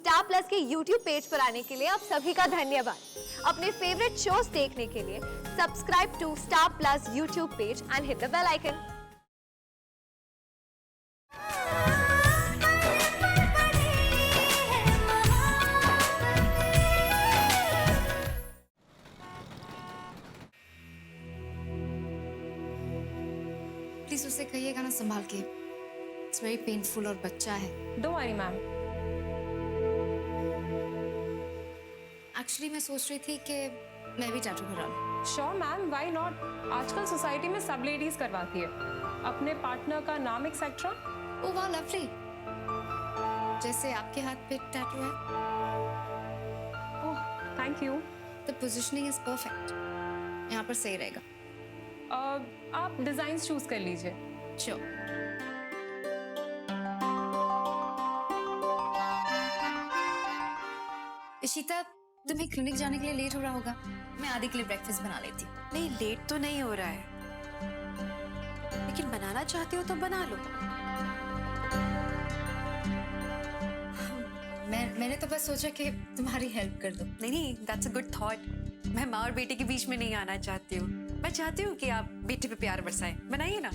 Star plus के YouTube page पर आने के लिए आप सभी का धन्यवाद। अपने फेवरेट शोज देखने के लिए subscribe to Star Plus YouTube page and hit the bell icon. Please उससे कहिएगा ना संभाल के। इट्स वेरी पेनफुल और बच्चा है। Don't worry ma'am. एक्चुअली मैं सोच रही थी कि मैं भी टैटू करा लूं। Sure ma'am, why not. आजकल सोसाइटी में सब लेडीज करवाती है। अपने पार्टनर का नाम एक्सेट्रा। ओह वाह, लवली। जैसे आपके हाथ पे टैटू है। Oh thank you. The positioning is perfect. यहाँ पर सही रहेगा। आप डिजाइन चूज कर लीजिए। श्योर। इशिता, तुम्हें क्लिनिक जाने के लिए लेट हो रहा होगा। मैं आदि के लिए ब्रेकफास्ट बना लेती हूँ। नहीं, लेट तो नहीं हो रहा है, लेकिन बनाना चाहती हो तो बना लो। मैंने तो बस सोचा कि तुम्हारी हेल्प कर दो। नहीं, दैट्स अ गुड थॉट। मैं माँ और बेटे के बीच में नहीं आना चाहती हूँ। मैं चाहती हूँ कि आप बेटे पे प्यार बरसाएं। बनाइए ना।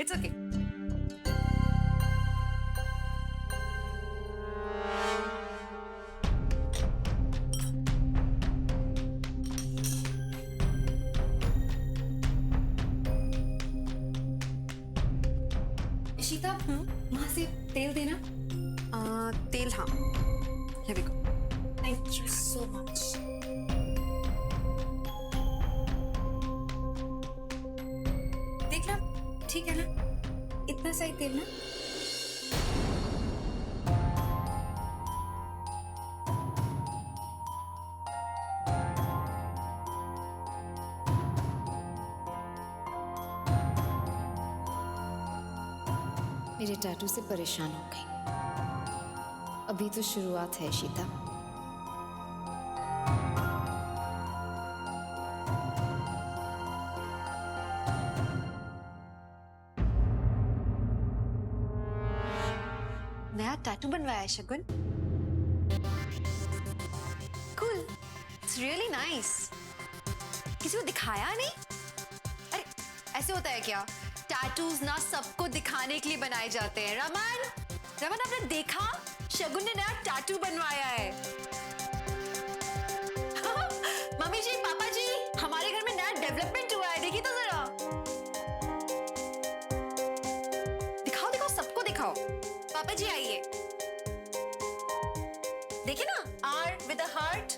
It's okay. इशिता, वहां से तेल देना। तेल, हाँ। Here we go. Thank you so much. देखना ठीक है ना? इतना सही तेल ना? मेरे टैटू से परेशान हो गई। अभी तो शुरुआत है शीता। नया टैटू बनवाया है Shagun. Cool, it's really nice. किसी को दिखाया नहीं? अरे ऐसे होता है क्या? टैटूज ना सबको दिखाने के लिए बनाए जाते हैं। रमन, आपने देखा? शगुन ने नया टैटू बनवाया है। मम्मी जी, पापा जी, हमारे घर में नया डेवलपमेंट हुआ है। देखिए तो जरा। दिखाओ, सबको दिखाओ। पापा जी आइए। देखिए ना, R with a heart.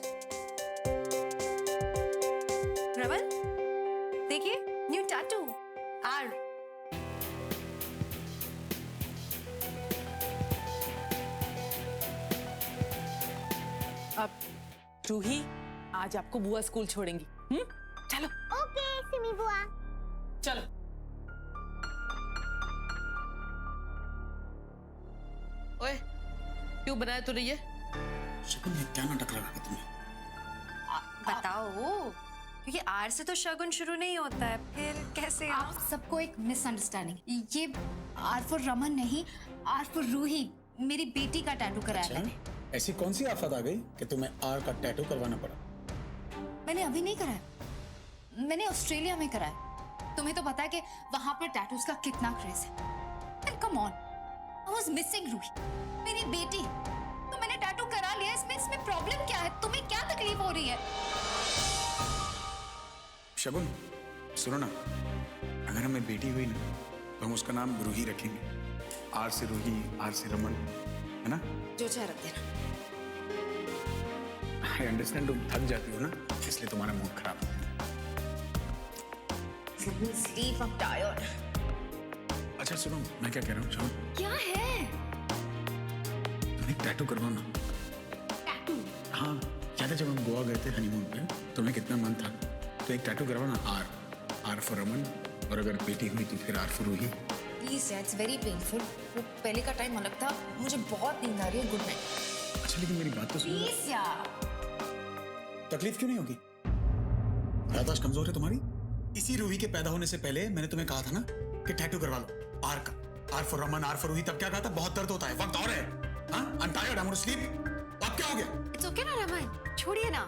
Raman, देखिए न्यू टैटू, आर। अब रूही, आज आपको बुआ स्कूल छोड़ेंगी। चलो। ओके सिमी बुआ। चलो। ओए, क्यों बनाया तूने ये? शगुन, ये क्या नाटक लगा के तुम्हें? बताओ, क्योंकि आर से तो शगुन शुरू नहीं होता है, फिर कैसे? आप सबको एक मिसअंडरस्टैंडिंग। ये आर फॉर रमन नहीं, आर फॉर रूही, मेरी बेटी का टैटू कराया मैंने। ऐसी कौन सी आफत आ गई कि तुम्हें आर का टैटू करवाना पड़ा? मैंने अभी नहीं कराया, मैंने ऑस्ट्रेलिया में कराया। तुम्हें तो पता है कि वहां पर टैटूज का कितना क्रेज है। And come on, I was missing Ruhi, मेरी बेटी। तो मैंने टैटू करा लिया। इसमें प्रॉब्लम क्या है? तुम्हें क्या तकलीफ हो रही है? शगुन, सुनो ना, अगर हमें बेटी हुई ना तो हम उसका नाम रूही रखेंगे। आर से रूही, आर से रमन, है ना? जो चाहे रख देना। आई अंडरस्टैंड, तुम थक जाती हो ना, इसलिए तुम्हारा मूड खराब है। Sleep, I'm tired। अच्छा सुनो, मैं क्या कह रहा हूँ, सुनो। क्या है? तुम एक टैटू करवाओ ना। टैटू? हाँ, याद है जब हम गोवा गए थे हनीमून पे, तुम्हें कितना मन था? तो एक टैटू करवाओ ना, आर फॉर रमन, और अगर बेटी हुई तो फिर आर फॉर रूही। प्लीज यार, इट्स वेरी पेनफुल। वो पहले का टाइम अलग था। मुझे बहुत नींद आ रही है। Good night. अच्छा लेकिन मेरी बात तो सुनो। प्लीज यार। तकलीफ क्यों नहीं होगी? याददाश्त कमजोर है तुम्हारी? इसी रूही के पैदा होने से पहले मैंने तुम्हें कहा था ना कि टैटू करवा लो आर का। R for Raman, R for Ruhi. तब क्या कहा था? बहुत दर्द होता है, वक्त और है। हाँ, I'm tired. I want to sleep. अब क्या हो गया? इट्स ओके ना रमन, छोड़िए ना।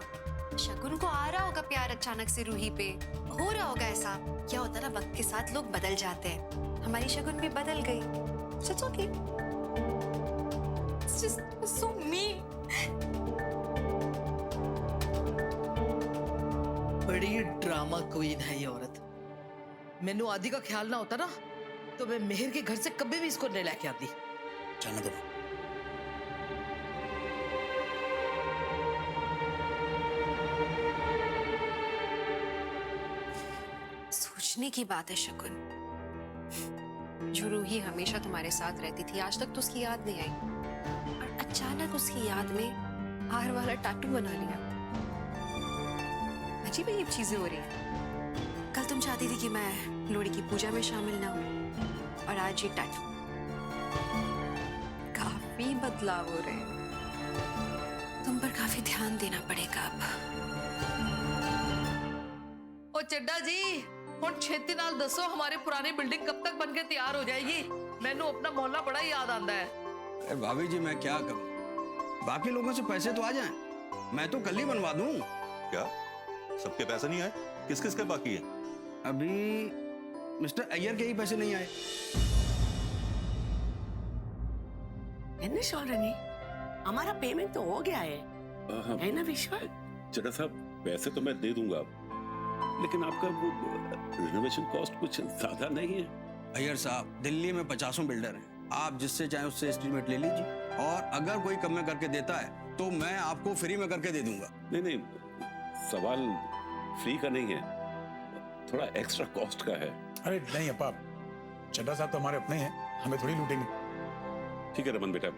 शगुन को आ रहा होगा प्यार अचानक से रूही पे, हो रहा होगा ऐसा। क्या होता है ना, वक्त के साथ लोग बदल जाते हैं। हमारी शगुन भी बदल गई। It's okay. It's just so mean. बड़ी ड्रामा क्वीन है ये औरत। मैनू आदि का ख्याल ना होता ना तो मैं मेहर के घर से कभी भी इसको नहीं लेके आती। जाना दो। सोचने की बात है शगुन, जो रूही हमेशा तुम्हारे साथ रहती थी, आज तक तो उसकी याद नहीं आई और अचानक उसकी याद में हार वाला टैटू बना लिया। अजीब अजीब चीजें हो रही हैं। कल तुम चाहती थी कि मैं लोहड़ी की पूजा में शामिल ना हूं और आज ये टैटू। काफी बदलाव हो रहे हैं। तुम पर काफी ध्यान देना पड़ेगा अब। ओ चड्डा जी, हुण छेती नाल दसो हमारी पुरानी बिल्डिंग कब तक बनके तैयार हो जाएगी? मैनू अपना मोहल्ला बड़ा याद आंदा है। अरे भाभी जी, मैं क्या करूं? बाकी लोगों से पैसे तो आ जाएं, मैं तो कल ही बनवा दूं। क्या सबके पैसे नहीं आए? किस किस के बाकी है? अभी मिस्टर अय्यर के ही पैसे नहीं आए। हमारा पेमेंट तो हो गया है ना विश्वास? चड्डा साहब, पैसे तो मैं दे दूंगा, लेकिन आपका वो रिनोवेशन कॉस्ट कुछ ज्यादा नहीं है? अय्यर साहब, दिल्ली में 50 बिल्डर हैं, आप जिससे चाहे उससे एस्टीमेट ले लीजिए, और अगर कोई कम में करके देता है तो मैं आपको फ्री में करके दे दूंगा। नहीं नहीं, सवाल फ्री का नहीं है, थोड़ा एक्स्ट्रा कॉस्ट का है। अरे नहीं अप्पा, चड्डा साहब तो हमारे अपने हैं, हमें थोड़ी लूटेंगे। ठीक है रमन बेटा,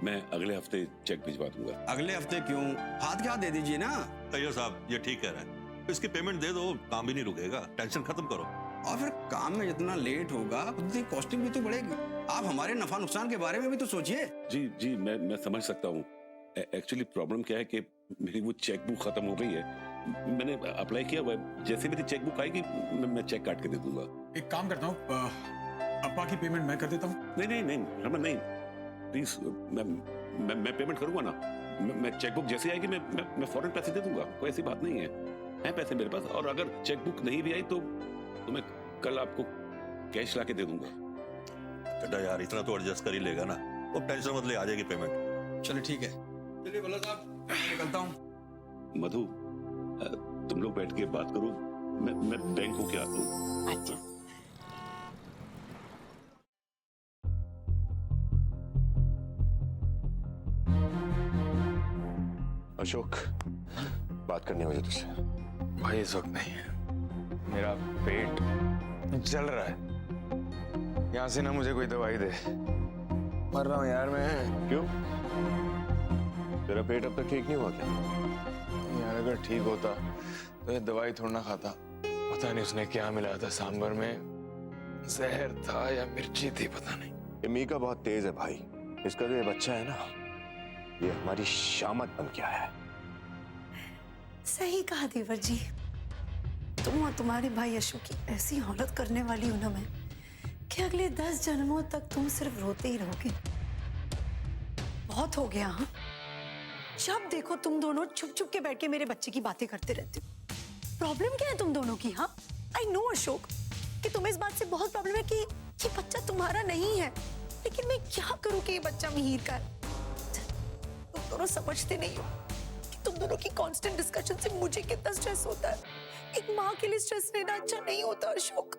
मैं अगले हफ्ते चेक भिजवा दूंगा। अगले हफ्ते क्यों, हाथ के हाथ दे दीजिए ना। अय्यर साहब ये ठीक कह रहा है, इसकी पेमेंट दे दो, काम भी नहीं रुकेगा, टेंशन खत्म करो। और फिर काम में जितना लेट होगा उतनी कॉस्टिंग भी तो बढ़ेगी। आप हमारे नफा नुकसान के बारे में भी तो सोचिए। जी जी, मैं समझ सकता हूँ। एक्चुअली प्रॉब्लम क्या है कि मेरी वो चेक बुक खत्म हो गई है। मैंने अप्लाई किया हुआ है, जैसे मेरी चेक बुक आएगी मैं चेक काट के दे दूंगा। एक काम करता हूँ, अप्पा की पेमेंट मैं कर देता हूँ। नहीं नहीं नहीं रमन, नहीं प्लीज, मैं पेमेंट करूंगा ना। मैं चेक बुक जैसे आएगी मैं फौरन पैसे दे दूंगा, कोई ऐसी बात नहीं है पैसे मेरे पास। और अगर चेक बुक नहीं भी आई तो मैं कल आपको कैश ला के दे दूंगा। चड्डा यार, इतना तो एडजस्ट कर ही लेगा ना, वो टेंशन मत ले, आ जाएगी पेमेंट। चलिए ठीक है, चलिए भला साहब, मैं निकलता हूँ। मधु, तुम लोग बैठ के बात करो, मैं बैंक होके आता हूँ। अच्छा। अशोक, बात करनी है मुझे तुझसे। भाई इस वक्त नहीं है, मेरा पेट जल रहा है। यहाँ से ना मुझे कोई दवाई दे, मर रहा हूँ यार मैं। क्यों? तेरा पेट अब तक ठीक नहीं हुआ क्या? यार अगर ठीक होता तो ये दवाई थोड़ा ना खाता। पता नहीं उसने क्या मिलाया था सांभर में, जहर था या मिर्ची थी, पता नहीं। ये मीका बहुत तेज है भाई, इसका जो ये बच्चा है ना, ये हमारी शामत बन के आया है। सही कहा देवर जी, तुम और तुम्हारे भाई अशोक की ऐसी हालत करने वाली हूं ना मैं, कि अगले 10 जन्मों तक तुम सिर्फ रोते ही रहोगे। बहुत हो गया। हाँ, जब देखो तुम दोनों छुप छुप के बैठ के मेरे बच्चे की बातें करते रहते हो। प्रॉब्लम क्या है तुम दोनों की? हाँ, आई नो अशोक कि तुम्हें इस बात से बहुत प्रॉब्लम है कि ये बच्चा तुम्हारा नहीं है, लेकिन मैं क्या करूं कि ये बच्चा मिहिर का है। तुम दोनों समझते नहीं हो कि तुम दोनों की कांस्टेंट डिस्कशन से मुझे कितना स्ट्रेस होता है। एक माँ के लिए स्ट्रेस लेना अच्छा नहीं होता अशोक।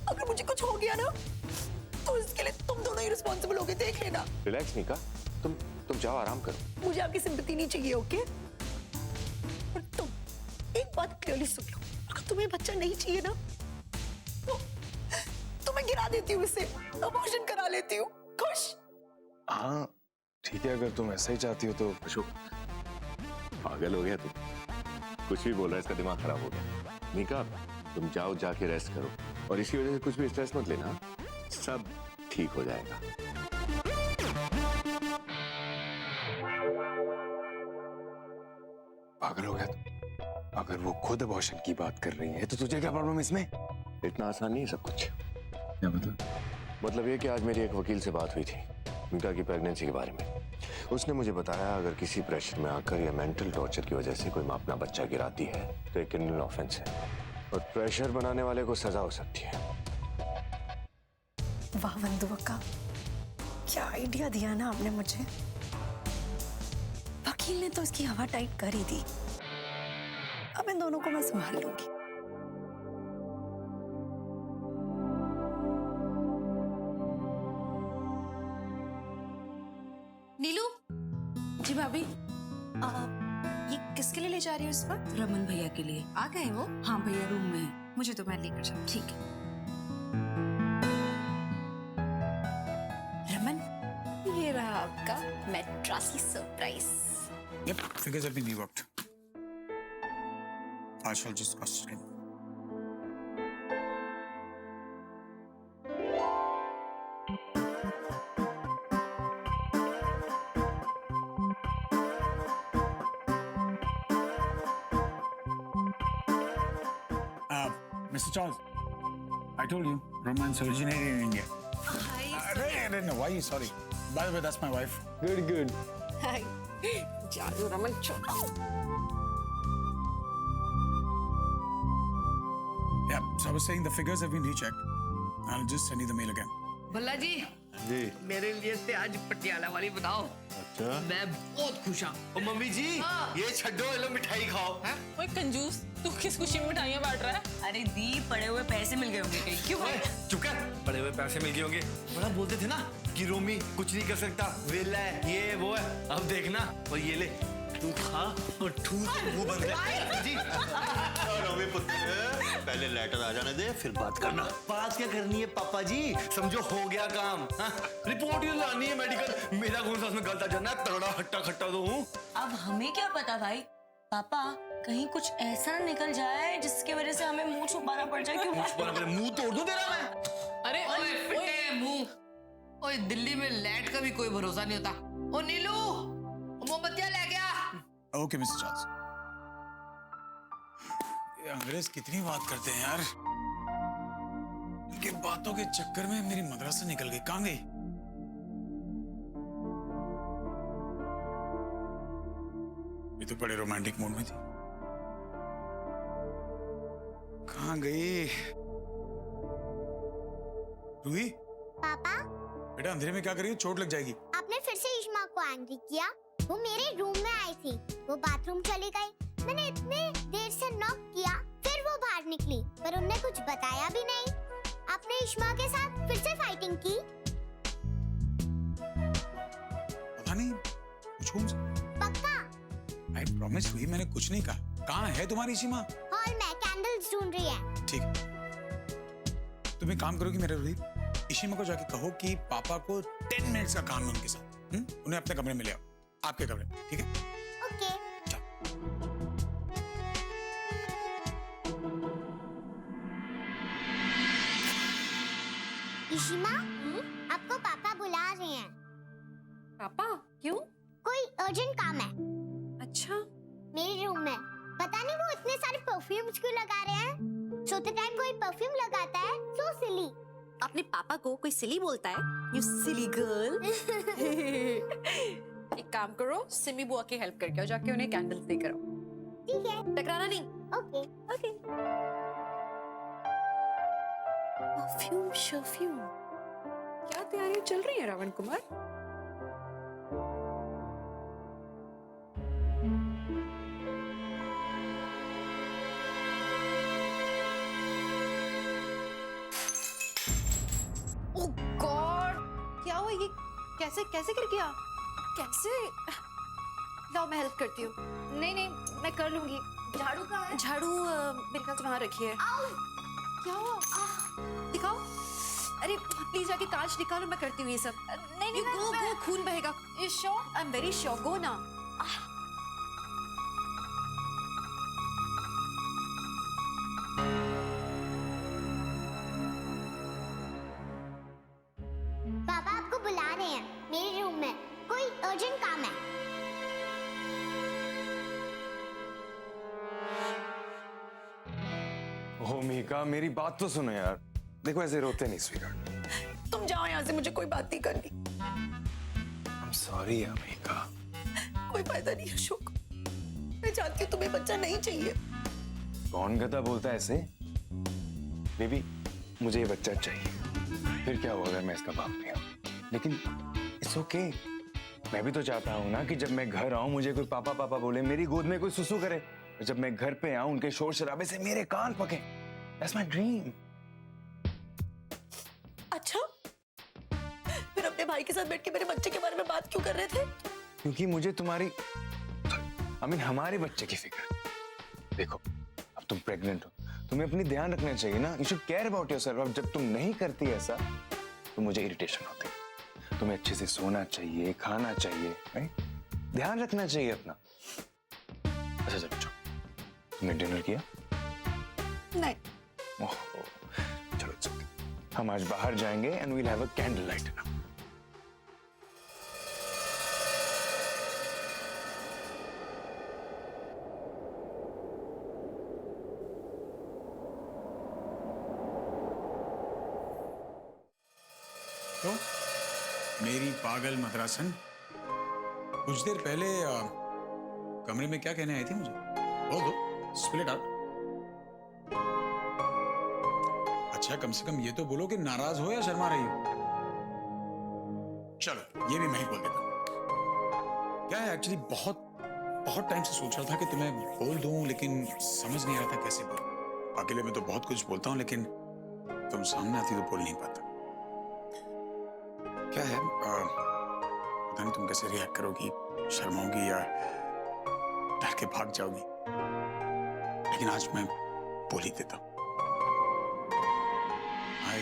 अगर मुझे कुछ हो गया ना तो इसके लिए तुम दोनों ही रिस्पॉन्सिबल होगे, देख लेना। रिलैक्स मीका, तुम जाओ आराम करो। मुझे आपकी सिंपैथी नहीं चाहिए, ओके? और तुम एक बात क्लियरली सुन लो, अगर तुम्हें बच्चा नहीं चाहिए ना तो मैं गिरा देती हूँ इसे, अबॉर्शन करा लेती हूँ। खुश? हाँ ठीक है, अगर तुम ऐसा ही चाहती हो तो। अशोक, पागल हो गया तू, कुछ भी बोल रहा है, इसका दिमाग खराब हो गया। मीका, तुम जाओ, जाके रेस्ट करो, और इसकी वजह से कुछ भी स्ट्रेस मत लेना, सब ठीक हो जाएगा। पागल हो गया तू? अगर वो खुद अबॉर्शन की बात कर रही है तो तुझे क्या प्रॉब्लम इसमें? इतना आसान नहीं है सब कुछ। क्या मतलब? मतलब ये कि आज मेरी एक वकील से बात हुई थी मीका की प्रेगनेंसी के बारे में। उसने मुझे बताया अगर किसी प्रेशर में आकर या मेंटल टॉर्चर की वजह से कोई माँ अपना बच्चा गिराती है तो एक क्रिमिनल ऑफेंस है और प्रेशर बनाने वाले को सजा हो सकती है। वाह वंदु अक्का, क्या आइडिया दिया ना आपने मुझे। वकील ने तो इसकी हवा टाइट कर ही दी। अब इन दोनों को मैं संभाल लूंगी। नीलू। जी भाभी। ये किसके लिए ले जा रही हो इस वक्त? रमन भैया के लिए। आ गए वो? हाँ भैया रूम में है। मुझे तो मैं लेकर जाऊँ। ठीक है। रमन, ये रहा आपका मैट्रासी surprise. Yep, figures have been reworked. I shall just cost it. Mr. Charles, I told you, romance originated in India. No, why are you sorry? By the way, that's my wife. Good. हाय। जादू रमन छोटा। Yeah, so I was saying the figures have been rechecked. I'll just send you the mail again. Bhalla जी मेरे लिए से आज पटियाला वाली बनाओ। अच्छा। मैं बहुत खुश हूँ। मम्मी जी ये छड्डो, लो मिठाई खाओ। ओए कंजूस, तू किस खुशी में मिठाइयाँ बांट रहा है? अरे दी, पड़े हुए पैसे मिल गए होंगे कहीं। क्यों? चुप कर, पड़े हुए पैसे मिल गए होंगे। बड़ा बोलते थे ना कि रोमी कुछ नहीं कर सकता, वेला है, ये वो है। अब देखना, और ये ले तू खा और ठूस मुंह बंद कर। जी रोमी पुत्र, पहले लेटर आ जाने दे फिर बात करना। बात क्या करनी है पापा जी, समझो हो गया काम। रिपोर्ट ही लानी है मेडिकल। मेरा कौन सा उसमें गलता जाना है, तगड़ा हट्टा खट्टा तो हूँ। अब हमें क्या पता भाई, पापा कहीं कुछ ऐसा निकल जाए जिसकी वजह से हमें मुंह छुपाना पड़ जाए। क्यों मुंह तोड़ दूं तेरा मैं? अरे फिटे मुंह। ओए दिल्ली में लाइट का भी कोई भरोसा नहीं होता। ओ नीलू, मोमबत्तियां ले गया। Okay, Mr. Charles. ये अंग्रेज कितनी बात करते हैं यार। इनकी बातों के चक्कर में मेरी मदरसा निकल गई। कहाँ गई? ये तो बड़े रोमांटिक मूड में थी। कहाँ गई? रूही? पापा? बेटा अंधेरे में क्या कर रही है? चोट लग जाएगी। आपने फिर से इश्मा को एंग्री किया। वो मेरे रूम में आई थी, वो बाथरूम चली गई। मैंने इतने देर से नॉक किया, फिर वो बाहर निकली, पर उन्हें कुछ बताया भी नहीं। आपने इश्मा के साथ फिर से फाइटिंग की? पता नहीं, पूछो उनसे। पक्का? I promise रूही, मैंने कुछ नहीं कहा। कहाँ है तुम्हारी इशिमा? हॉल में कैंडल्स ढूंढ रही है। ठीक है, तुम एक काम करोगी मेरे रूही, इशिमा को जाके कहो कि पापा को 10 मिनट्स का काम है उनके साथ। उन्हें अपने कमरे में ले आओ, आपके कमरे में, ठीक है? ओके। इशिमा, आपको पापा बुला रहे हैं। पापा क्यों? कोई अर्जेंट काम है। अच्छा। मेरे रूम में। पता नहीं वो इतने सारे परफ्यूम्स क्यों लगा रहे हैं। सोते टाइम कोई परफ्यूम लगाता है, सो सिली। अपने पापा को कोई सिली बोलता है? You silly girl. एक काम करो, सिमी बुआ की हेल्प करके आओ, जाके उन्हें कैंडल्स देकर आओ। ठीक है। टकराना नहीं। ओके। ओके। परफ्यूम शर्फ्यूम, क्या तैयारी चल रही है रावण कुमार? ओह गॉड, क्या हुआ ये? कैसे गिर गया? कैसे? लाओ मैं हेल्प करती हूँ। नहीं मैं कर लूंगी। झाड़ू कहाँ है? झाड़ू मेरे ख्याल से वहाँ रखी है। क्या हुआ? दिखाओ। अरे प्लीज जाके कांच निकालो, मैं करती हूँ ये सब। नहीं गो, खून बहेगा। You sure? I am very sure, go ना। पापा आपको बुला रहे हैं मेरे रूम में, कोई अर्जेंट काम है। ओ मीका, मेरी बात तो सुनो यार। देखो ऐसे रोते नहीं स्वीकार। तुम जाओ यहाँ से, मुझे कोई बात नहीं करनी। I'm sorry. Sorry America. कोई फायदा नहीं अशोक, मैं जानती हूँ तुम्हें बच्चा नहीं चाहिए। कौन गधा बोलता है ऐसे? बेबी मुझे ये बच्चा चाहिए, फिर क्या होगा अगर मैं इसका बाप नहीं हूं? लेकिन इट्स ओके। मैं भी तो चाहता हूं ना कि जब मैं घर आऊं मुझे कोई पापा पापा बोले, मेरी गोद में कोई सुसु करे। जब मैं घर पे आऊं उनके शोर शराबे से मेरे कान पके। That's my dream. अच्छा, फिर अपने भाई के साथ बैठ के मेरे बच्चे के बारे में बात क्यों कर रहे थे? क्योंकि मुझे तुम्हारी हमारे बच्चे की फिक्र। देखो अब तुम प्रेग्नेंट हो, तुम्हें अपनी ध्यान रखना चाहिए ना। You should care about yourself. अब जब तुम नहीं करती ऐसा तो मुझे इरिटेशन होती है। तुम्हें अच्छे से सोना चाहिए, खाना चाहिए, राइट? ध्यान रखना चाहिए अपना। अच्छा चलो चलो, तुमने डिनर किया? नहीं। ओहो, चलो चलो, हम आज बाहर जाएंगे and we'll have a candle light dinner. तो मेरी पागल मद्रासन, कुछ देर पहले कमरे में क्या कहने आई थी मुझे? बोल दो, स्पिल इट आउट। अच्छा कम से कम ये तो बोलो कि नाराज हो या शर्मा रही हो। चलो ये भी मैं ही बोल देता हूं। क्या है एक्चुअली बहुत टाइम से सोच रहा था कि तुम्हें बोल दूं, लेकिन समझ नहीं आ रहा था कैसे बोलूं। अकेले में तो बहुत कुछ बोलता हूं, लेकिन तुम सामने आती तो बोल नहीं पाता। क्या है पता नहीं तुम कैसे रिएक्ट करोगी, शर्माओगी या डर के भाग जाओगी, लेकिन आज मैं बोल ही देता हूं। हाय।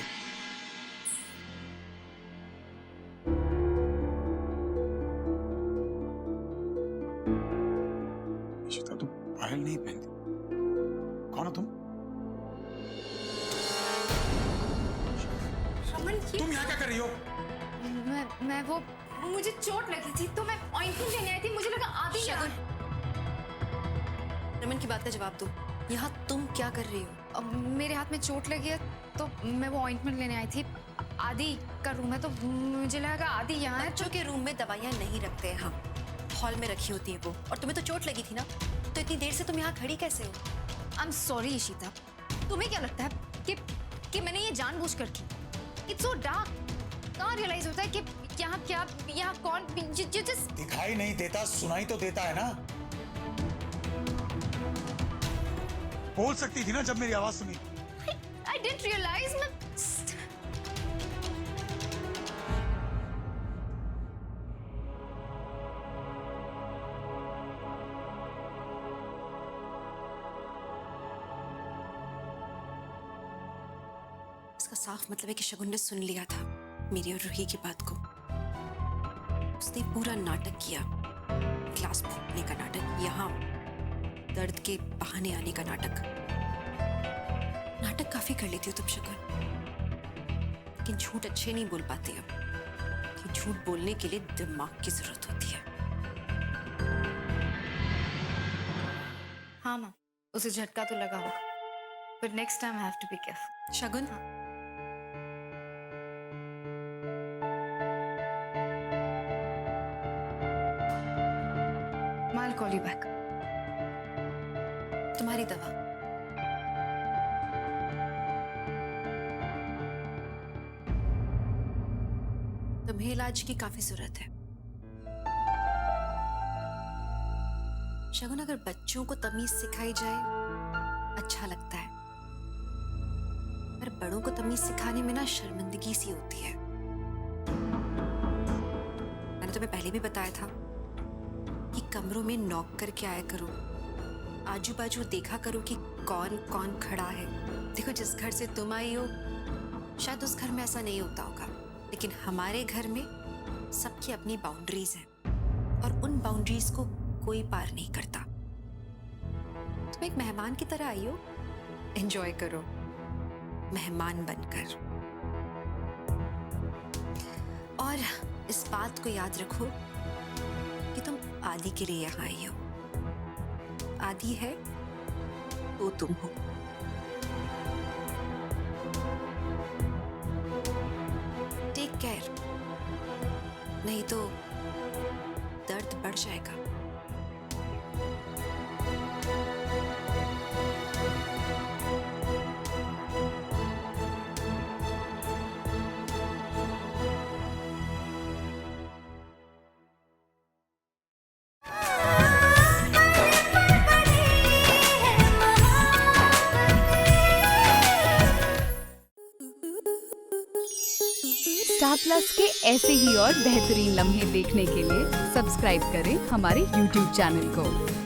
इशिता तुम पायल नहीं पहनती, कौन हो तुम? तुम यहाँ क्या कर रही हो? मैं वो मुझे चोट लगी थी तो मैं ऑइंटमेंट लेने आई थी। मुझे लगा आदि यहाँ। रमन की बात का जवाब दो। यहाँ तुम क्या कर रही हो? अब मेरे हाथ में चोट लगी है तो मैं वो ऑइंटमेंट लेने आई थी। आदि का रूम है तो मुझे लगा आदि यहाँ है। बच्चों के रूम में दवाइयाँ नहीं रखते हैं हम, हॉल में रखी होती है वो। और तुम्हें तो चोट लगी थी ना, तो इतनी देर से तुम यहाँ खड़ी कैसे हो? आई एम सॉरी इशिता, तुम्हें क्या लगता है कि मैंने ये जानबूझकर की? इट्स सो डार्क, कहाँ रियलाइज होता है कि यहाँ क्या, यहाँ कौन? just दिखाई नहीं देता, सुनाई तो देता है ना। बोल सकती थी ना जब मेरी आवाज सुनी। I didn't realize मैं इसका साफ मतलब है कि शगुन ने सुन लिया था मेरी और रूही की बात को। उसने पूरा नाटक किया, क्लास फूटने का नाटक, यहाँ दर्द के बहाने आने का नाटक काफी कर लेती हो तुम शगुन, लेकिन झूठ अच्छे नहीं बोल पाती हो। कि झूठ बोलने के लिए दिमाग की जरूरत होती है। हाँ माँ, उसे झटका तो लगा होगा, but next time I have to be careful. Shagun, I'll call you back. तुम्हारी दवा। तुम्हें इलाज की काफी जरूरत है शगुन। अगर बच्चों को तमीज सिखाई जाए अच्छा लगता है, पर बड़ों को तमीज सिखाने में ना शर्मिंदगी सी होती है। मैंने तुम्हें पहले भी बताया था कि कमरों में नॉक करके आया करो, आजू बाजू देखा करो कि कौन कौन खड़ा है। देखो जिस घर से तुम आई हो शायद उस घर में ऐसा नहीं होता होगा, लेकिन हमारे घर में सबकी अपनी बाउंड्रीज हैं और उन बाउंड्रीज को कोई पार नहीं करता। तुम एक मेहमान की तरह आई हो, एंजॉय करो मेहमान बनकर। और इस बात को याद रखो कि तुम आदि के लिए यहाँ आई हो। आदि है तो तुम हो। टेक केयर, नहीं तो बढ़ जाएगा। स्टार प्लस के ऐसे ही और बेहतरीन लम्हे देखने के लिए सब्सक्राइब करें हमारे YouTube चैनल को।